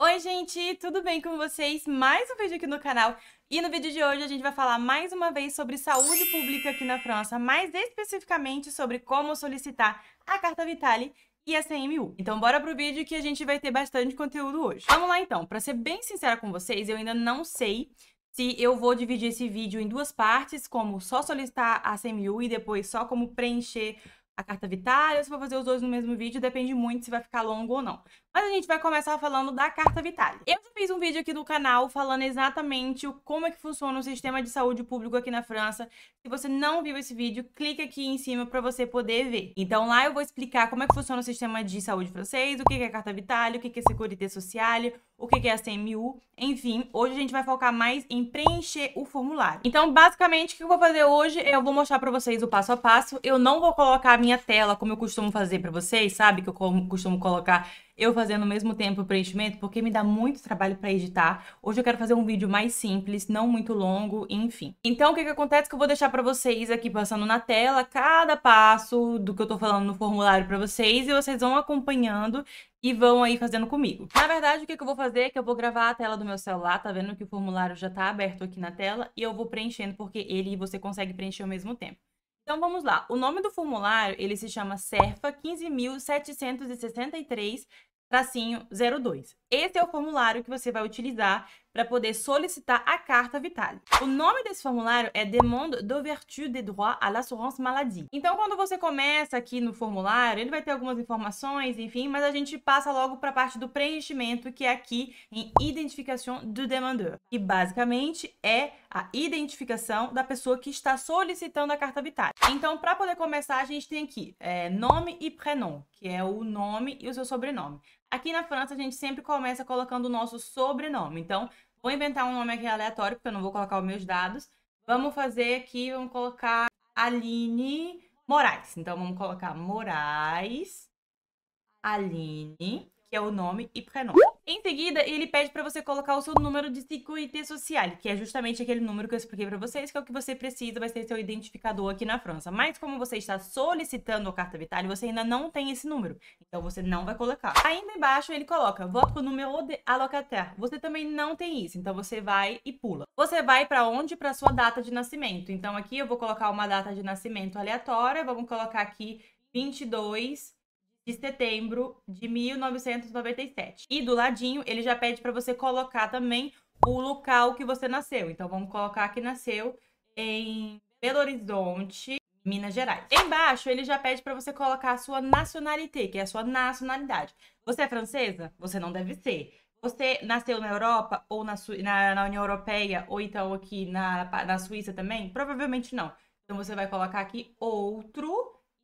Oi, gente, tudo bem com vocês? Mais um vídeo aqui no canal. E no vídeo de hoje a gente vai falar mais uma vez sobre saúde pública aqui na França, mais especificamente sobre como solicitar a Carta Vitale e a CMU. Então bora pro vídeo que a gente vai ter bastante conteúdo hoje. Vamos lá então, pra ser bem sincera com vocês, eu ainda não sei se eu vou dividir esse vídeo em duas partes, como só solicitar a CMU e depois só como preencher a Carta Vitale, ou se vou fazer os dois no mesmo vídeo, depende muito se vai ficar longo ou não. Mas a gente vai começar falando da Carta Vitale. Eu já fiz um vídeo aqui no canal falando exatamente como é que funciona o sistema de saúde público aqui na França. Se você não viu esse vídeo, clica aqui em cima para você poder ver. Então lá eu vou explicar como é que funciona o sistema de saúde francês, o que é a Carta Vitale, o que é a Sécurité Sociale, o que é a CMU, enfim. Hoje a gente vai focar mais em preencher o formulário. Então, basicamente, o que eu vou fazer hoje é eu vou mostrar para vocês o passo a passo. Eu não vou colocar a minha tela como eu costumo fazer para vocês, sabe? Que eu costumo colocar eu fazendo ao mesmo tempo o preenchimento, porque me dá muito trabalho para editar. Hoje eu quero fazer um vídeo mais simples, não muito longo, enfim. Então, o que acontece é que eu vou deixar para vocês aqui passando na tela cada passo do que eu tô falando no formulário para vocês e vocês vão acompanhando e vão aí fazendo comigo. Na verdade, o que eu vou fazer é que eu vou gravar a tela do meu celular, tá vendo que o formulário já tá aberto aqui na tela, e eu vou preenchendo, porque ele e você consegue preencher ao mesmo tempo. Então, vamos lá. O nome do formulário, ele se chama CERFA 15.763-02. Esse é o formulário que você vai utilizar para poder solicitar a Carta Vitale. O nome desse formulário é Demande d'ouverture des droits à l'assurance maladie. Então, quando você começa aqui no formulário, ele vai ter algumas informações, enfim, mas a gente passa logo para a parte do preenchimento, que é aqui em Identification du demandeur, que basicamente é a identificação da pessoa que está solicitando a Carta Vitale. Então, para poder começar, a gente tem aqui nome e prénom, que é o nome e o seu sobrenome. Aqui na França, a gente sempre começa colocando o nosso sobrenome. Então, vou inventar um nome aqui aleatório, porque eu não vou colocar os meus dados. Vamos fazer aqui, vamos colocar Aline Moraes. Então, vamos colocar Moraes, Aline, que é o nome e prénom. Em seguida, ele pede para você colocar o seu número de Sécurité Sociale, que é justamente aquele número que eu expliquei para vocês, que é o que você precisa, vai ser seu identificador aqui na França. Mas como você está solicitando a Carta Vitale, você ainda não tem esse número, então você não vai colocar. Ainda embaixo ele coloca votre numéro de allocataire. Você também não tem isso, então você vai e pula. Você vai para onde? Para sua data de nascimento. Então aqui eu vou colocar uma data de nascimento aleatória, vamos colocar aqui 22 de setembro de 1997. E do ladinho, ele já pede para você colocar também o local que você nasceu. Então, vamos colocar que nasceu em Belo Horizonte, Minas Gerais. Embaixo, ele já pede para você colocar a sua nationalité, que é a sua nacionalidade. Você é francesa? Você não deve ser. Você nasceu na Europa ou na União Europeia, ou então aqui na Suíça também? Provavelmente não. Então, você vai colocar aqui outro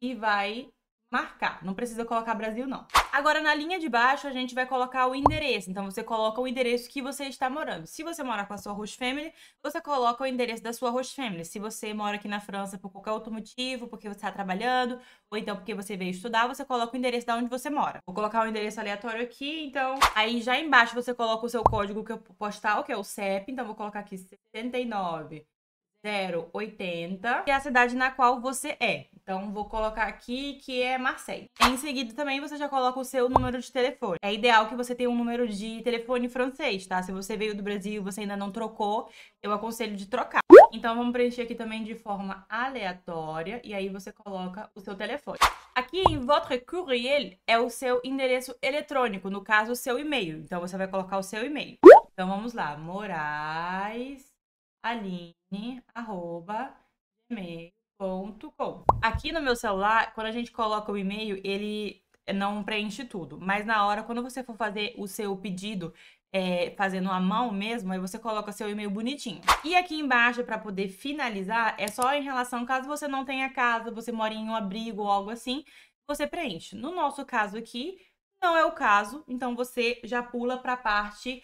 e vai marcar. Não precisa colocar Brasil, não. Agora, na linha de baixo, a gente vai colocar o endereço. Então, você coloca o endereço que você está morando. Se você mora com a sua host family, você coloca o endereço da sua host family. Se você mora aqui na França por qualquer outro motivo, porque você está trabalhando, ou então porque você veio estudar, você coloca o endereço de onde você mora. Vou colocar um endereço aleatório aqui, então... Aí, já embaixo, você coloca o seu código postal, que é o CEP. Então, vou colocar aqui 79080, que é a cidade na qual você é. Então, vou colocar aqui que é Marseille. Em seguida, também, você já coloca o seu número de telefone. É ideal que você tenha um número de telefone francês, tá? Se você veio do Brasil e você ainda não trocou, eu aconselho de trocar. Então, vamos preencher aqui também de forma aleatória. E aí, você coloca o seu telefone. Aqui em Votre Courriel é o seu endereço eletrônico, no caso, o seu e-mail. Então, você vai colocar o seu e-mail. Então, vamos lá. moraesaline@gmail.com. Aqui no meu celular, quando a gente coloca o e-mail, ele não preenche tudo. Mas na hora, quando você for fazer o seu pedido, fazendo à mão mesmo, aí você coloca seu e-mail bonitinho. E aqui embaixo, para poder finalizar, é só em relação, caso você não tenha casa, você mora em um abrigo ou algo assim, você preenche. No nosso caso aqui, não é o caso, então você já pula para a parte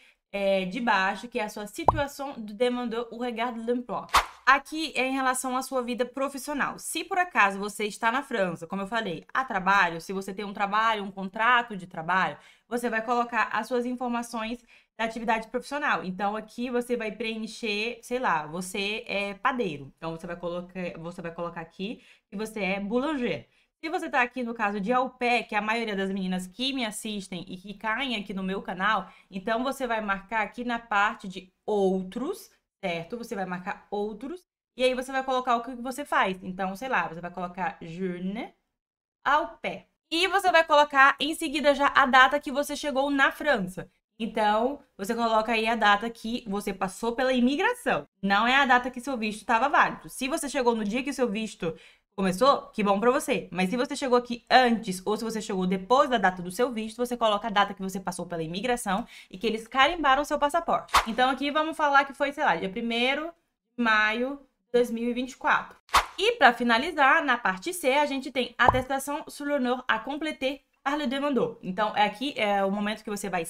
de baixo, que é a sua situation de demandeur au regard de l'emploi. Aqui é em relação à sua vida profissional. Se por acaso você está na França, como eu falei, a trabalho, se você tem um trabalho, um contrato de trabalho, você vai colocar as suas informações da atividade profissional. Então, aqui você vai preencher, sei lá, você é padeiro. Então, você vai colocar aqui que você é boulanger. Se você tá aqui no caso de au pair, que é a maioria das meninas que me assistem e que caem aqui no meu canal, então você vai marcar aqui na parte de outros, certo? Você vai marcar outros, e aí você vai colocar o que você faz. Então, sei lá, você vai colocar je ne au pair. E você vai colocar em seguida já a data que você chegou na França. Então, você coloca aí a data que você passou pela imigração. Não é a data que seu visto estava válido. Se você chegou no dia que seu visto começou, que bom pra você. Mas se você chegou aqui antes ou se você chegou depois da data do seu visto, você coloca a data que você passou pela imigração e que eles carimbaram seu passaporte. Então, aqui vamos falar que foi, sei lá, dia 1º de maio de 2024. E para finalizar, na parte C, a gente tem attestation sur l'honneur à compléter par le demandeur. Então, aqui é o momento que você vai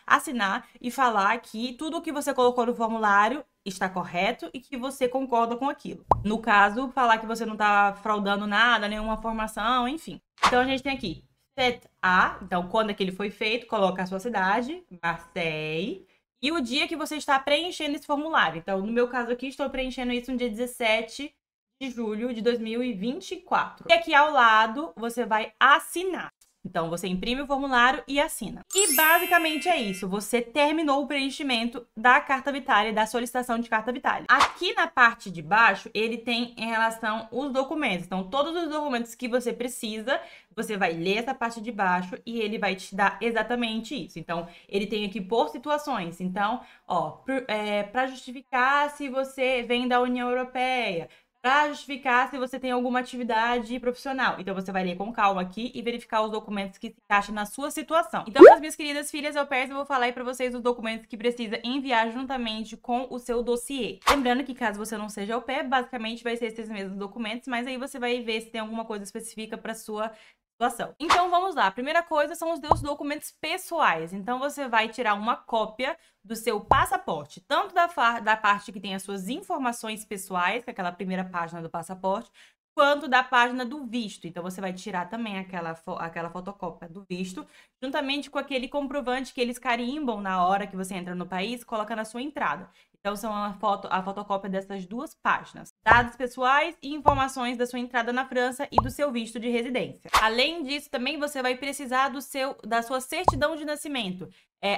assinar e falar que tudo o que você colocou no formulário está correto e que você concorda com aquilo. No caso, falar que você não está fraudando nada, nenhuma formação, enfim. Então, a gente tem aqui 7A, então, quando é que ele foi feito, coloca a sua cidade, Marseille, e o dia que você está preenchendo esse formulário. Então, no meu caso aqui, estou preenchendo isso no dia 17 de julho de 2024. E aqui ao lado, você vai assinar. Então, você imprime o formulário e assina. E basicamente é isso. Você terminou o preenchimento da carta vitália, da solicitação de carta vitália. Aqui na parte de baixo, ele tem em relação aos documentos. Então, todos os documentos que você precisa, você vai ler essa parte de baixo e ele vai te dar exatamente isso. Então, ele tem aqui por situações. Então, ó, para justificar se você vem da União Europeia, para justificar se você tem alguma atividade profissional. Então, você vai ler com calma aqui e verificar os documentos que se encaixam na sua situação. Então, as minhas queridas filhas au pairs, eu vou falar aí para vocês os documentos que precisa enviar juntamente com o seu dossiê. Lembrando que caso você não seja au pair, basicamente vai ser esses mesmos documentos, mas aí você vai ver se tem alguma coisa específica para sua situação. Então, vamos lá. A primeira coisa são os seus documentos pessoais. Então, você vai tirar uma cópia do seu passaporte, tanto da parte que tem as suas informações pessoais, que é aquela primeira página do passaporte, quanto da página do visto. Então, você vai tirar também aquela fotocópia do visto, juntamente com aquele comprovante que eles carimbam na hora que você entra no país, coloca na sua entrada. Então, são a fotocópia dessas duas páginas. Dados pessoais e informações da sua entrada na França e do seu visto de residência. Além disso, também você vai precisar da sua certidão de nascimento.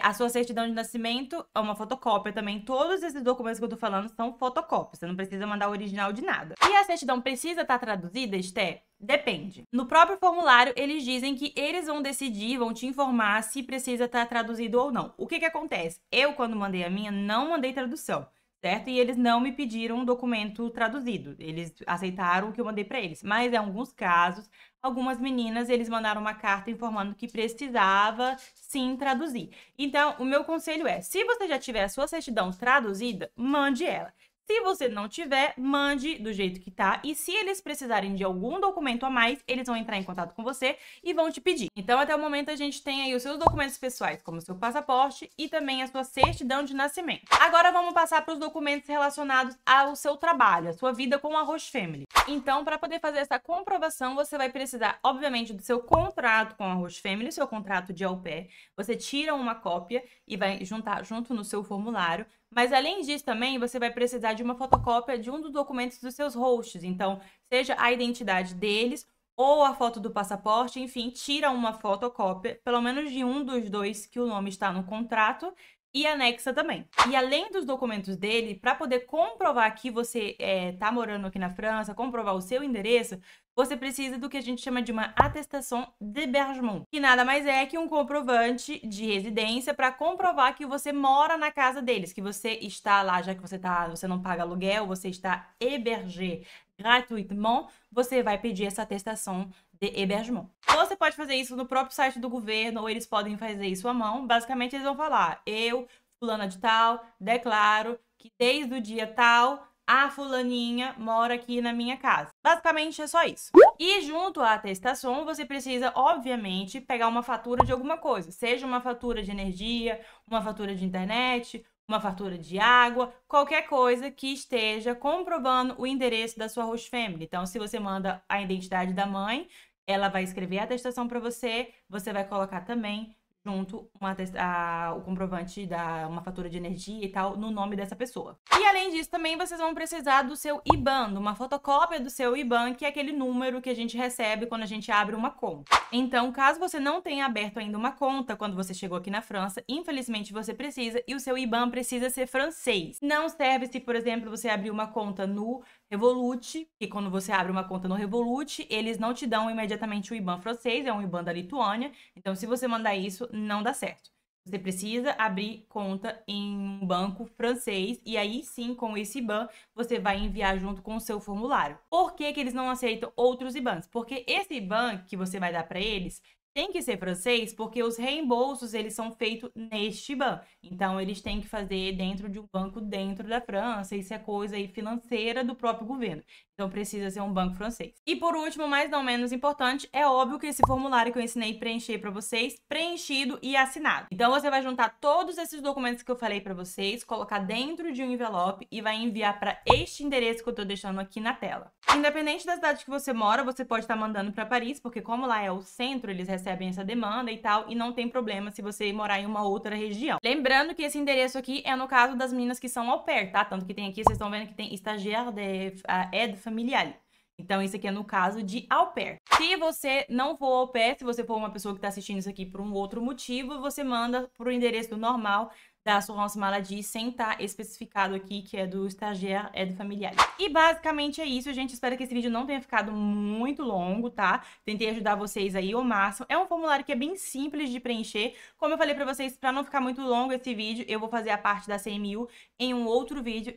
A sua certidão de nascimento é uma fotocópia também. Todos esses documentos que eu tô falando são fotocópias. Você não precisa mandar o original de nada. E a certidão precisa estar traduzida, Esté? Depende. No próprio formulário, eles dizem que eles vão decidir, vão te informar se precisa estar traduzido ou não. O que acontece? Eu, quando mandei a minha, não mandei tradução, certo? E eles não me pediram um documento traduzido. Eles aceitaram o que eu mandei para eles. Mas, em alguns casos, algumas meninas, eles mandaram uma carta informando que precisava, sim, traduzir. Então, o meu conselho é, se você já tiver a sua certidão traduzida, mande ela. Se você não tiver, mande do jeito que tá. E se eles precisarem de algum documento a mais, eles vão entrar em contato com você e vão te pedir. Então, até o momento, a gente tem aí os seus documentos pessoais, como o seu passaporte e também a sua certidão de nascimento. Agora, vamos passar para os documentos relacionados ao seu trabalho, a sua vida com a Roche Family. Então, para poder fazer essa comprovação, você vai precisar, obviamente, do seu contrato com a Roche Family, seu contrato de au pair. Você tira uma cópia e vai juntar junto no seu formulário. Mas, além disso, também, você vai precisar de uma fotocópia de um dos documentos dos seus hosts. Então, seja a identidade deles ou a foto do passaporte, enfim, tira uma fotocópia, pelo menos de um dos dois que o nome está no contrato, e anexa também. E além dos documentos dele, para poder comprovar que você tá morando aqui na França, comprovar o seu endereço, você precisa do que a gente chama de uma attestation d'hébergement, que nada mais é que um comprovante de residência para comprovar que você mora na casa deles, que você está lá, já que você não paga aluguel, você está hébergé gratuitement, você vai pedir essa attestation de hébergement. Você pode fazer isso no próprio site do governo, ou eles podem fazer isso à mão. Basicamente, eles vão falar, eu, fulana de tal, declaro que desde o dia tal, a fulaninha mora aqui na minha casa. Basicamente, é só isso. E junto à atestação, você precisa, obviamente, pegar uma fatura de alguma coisa. Seja uma fatura de energia, uma fatura de internet, uma fatura de água, qualquer coisa que esteja comprovando o endereço da sua host family. Então, se você manda a identidade da mãe, ela vai escrever a atestação para você, você vai colocar também junto o comprovante uma fatura de energia e tal, no nome dessa pessoa. E além disso, também vocês vão precisar do seu IBAN, uma fotocópia do seu IBAN, que é aquele número que a gente recebe quando a gente abre uma conta. Então, caso você não tenha aberto ainda uma conta quando você chegou aqui na França, infelizmente você precisa, e o seu IBAN precisa ser francês. Não serve se, por exemplo, você abrir uma conta no Revolut, que quando você abre uma conta no Revolut, eles não te dão imediatamente o IBAN francês, é um IBAN da Lituânia. Então, se você mandar isso, não dá certo. Você precisa abrir conta em um banco francês e aí sim, com esse IBAN, você vai enviar junto com o seu formulário. Por que que eles não aceitam outros IBANs? Porque esse IBAN que você vai dar para eles tem que ser francês, porque os reembolsos, eles são feitos neste IBAN. Então, eles têm que fazer dentro de um banco dentro da França. Isso é coisa aí financeira do próprio governo. Então, precisa ser um banco francês. E por último, mas não menos importante, é óbvio que esse formulário que eu ensinei a preencher para vocês, preenchido e assinado. Então, você vai juntar todos esses documentos que eu falei para vocês, colocar dentro de um envelope e vai enviar para este endereço que eu tô deixando aqui na tela. Independente da cidade que você mora, você pode estar mandando para Paris, porque como lá é o centro, eles recebem essa demanda e tal, e não tem problema se você morar em uma outra região. Lembrando que esse endereço aqui é no caso das meninas que são au pair, tá? Tanto que tem aqui, vocês estão vendo que tem stagiaire de aide familiale. Então, isso aqui é no caso de au pair. Se você não for au pair, se você for uma pessoa que está assistindo isso aqui por um outro motivo, você manda para o endereço normal da Assurance Maladie, sem estar especificado aqui, que é do stagiaire aide familiale. E basicamente é isso, gente. Espero que esse vídeo não tenha ficado muito longo, tá? Tentei ajudar vocês aí ao máximo. É um formulário que é bem simples de preencher. Como eu falei pra vocês, pra não ficar muito longo esse vídeo, eu vou fazer a parte da CMU em um outro vídeo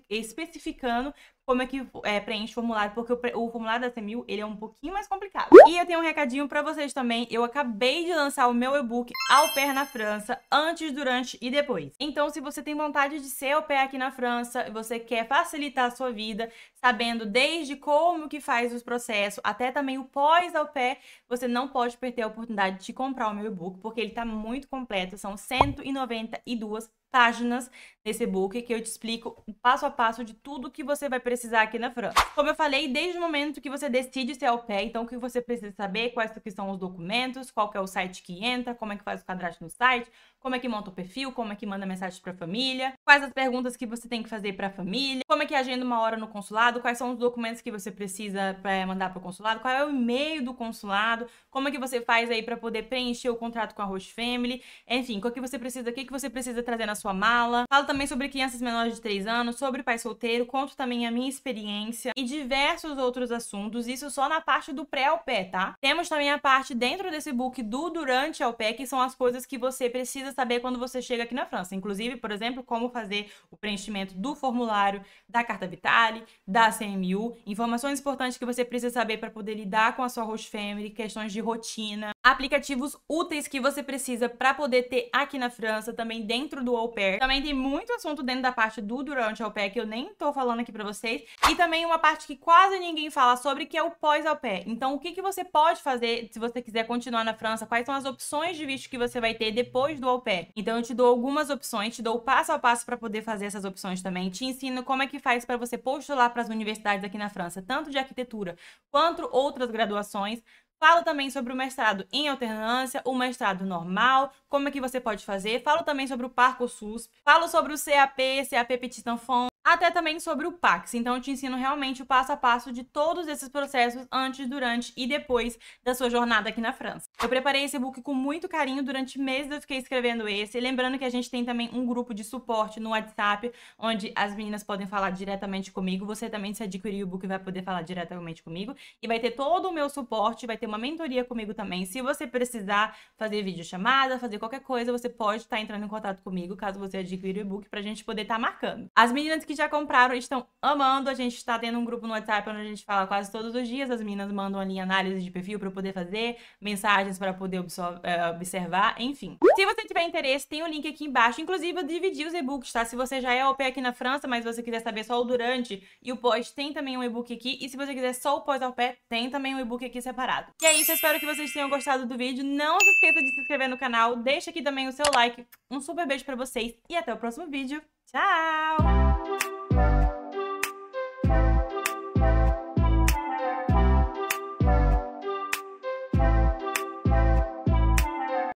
especificando como é que preenche o formulário, porque o formulário da CMU, ele é um pouquinho mais complicado. E eu tenho um recadinho pra vocês também. Eu acabei de lançar o meu e-book Au Pair na França, antes, durante e depois. Então, se você tem vontade de ser au pair aqui na França, você quer facilitar a sua vida, sabendo desde como que faz os processos, até também o pós-au pair, você não pode perder a oportunidade de comprar o meu e-book, porque ele tá muito completo. São 192 páginas nesse e-book que eu te explico passo a passo de tudo que você vai precisar aqui na França. Como eu falei, desde o momento que você decide ser au pair, então o que você precisa saber, quais que são os documentos, qual que é o site que entra, como é que faz o cadastro no site, como é que monta o perfil, como é que manda mensagem para a família, quais as perguntas que você tem que fazer para a família, como é que agenda uma hora no consulado, quais são os documentos que você precisa mandar para o consulado, qual é o e-mail do consulado, como é que você faz aí para poder preencher o contrato com a Host Family, enfim, o que você precisa trazer na sua mala. Falo também sobre crianças menores de 3 anos, sobre pai solteiro, conto também a minha experiência e diversos outros assuntos, isso só na parte do pré-au pair, tá? Temos também a parte dentro desse book do durante au pair, que são as coisas que você precisa saber quando você chega aqui na França. Inclusive, por exemplo, como fazer o preenchimento do formulário, da carta vitale, da CMU, informações importantes que você precisa saber para poder lidar com a sua host family, questões de rotina, aplicativos úteis que você precisa para poder ter aqui na França, também dentro do au pair. Também tem muito assunto dentro da parte do durante au pair que eu nem tô falando aqui para vocês. E também uma parte que quase ninguém fala sobre, que é o pós-au pair. Então, o que você pode fazer se você quiser continuar na França? Quais são as opções de visto que você vai ter depois do au pair? Então, eu te dou algumas opções, te dou o passo a passo para poder fazer essas opções também. Te ensino como é que faz para você postular para as universidades aqui na França, tanto de arquitetura quanto outras graduações. Falo também sobre o mestrado em alternância, o mestrado normal, como é que você pode fazer. Falo também sobre o Parcoursup, falo sobre o CAP Petit Enfant, até também sobre o PAX. Então, eu te ensino realmente o passo a passo de todos esses processos antes, durante e depois da sua jornada aqui na França. Eu preparei esse e-book com muito carinho, durante meses eu fiquei escrevendo esse. Lembrando que a gente tem também um grupo de suporte no WhatsApp, onde as meninas podem falar diretamente comigo. Você também, se adquirir o e-book, vai poder falar diretamente comigo. E vai ter todo o meu suporte, vai ter uma mentoria comigo também. Se você precisar fazer videochamada, fazer qualquer coisa, você pode estar entrando em contato comigo, caso você adquira o e-book, pra gente poder estar marcando. As meninas que já compraram estão amando. A gente está tendo um grupo no WhatsApp onde a gente fala quase todos os dias. As meninas mandam ali análise de perfil para eu poder fazer, mensagens para poder observar, enfim. Se você tiver interesse, tem o link aqui embaixo. Inclusive, eu dividi os e-books, tá? Se você já é au pair aqui na França, mas você quiser saber só o durante e o pós, tem também um e-book aqui. E se você quiser só o pós au pair, tem também um e-book aqui separado. E é isso, eu espero que vocês tenham gostado do vídeo. Não se esqueça de se inscrever no canal, deixa aqui também o seu like. Um super beijo pra vocês e até o próximo vídeo. Tchau!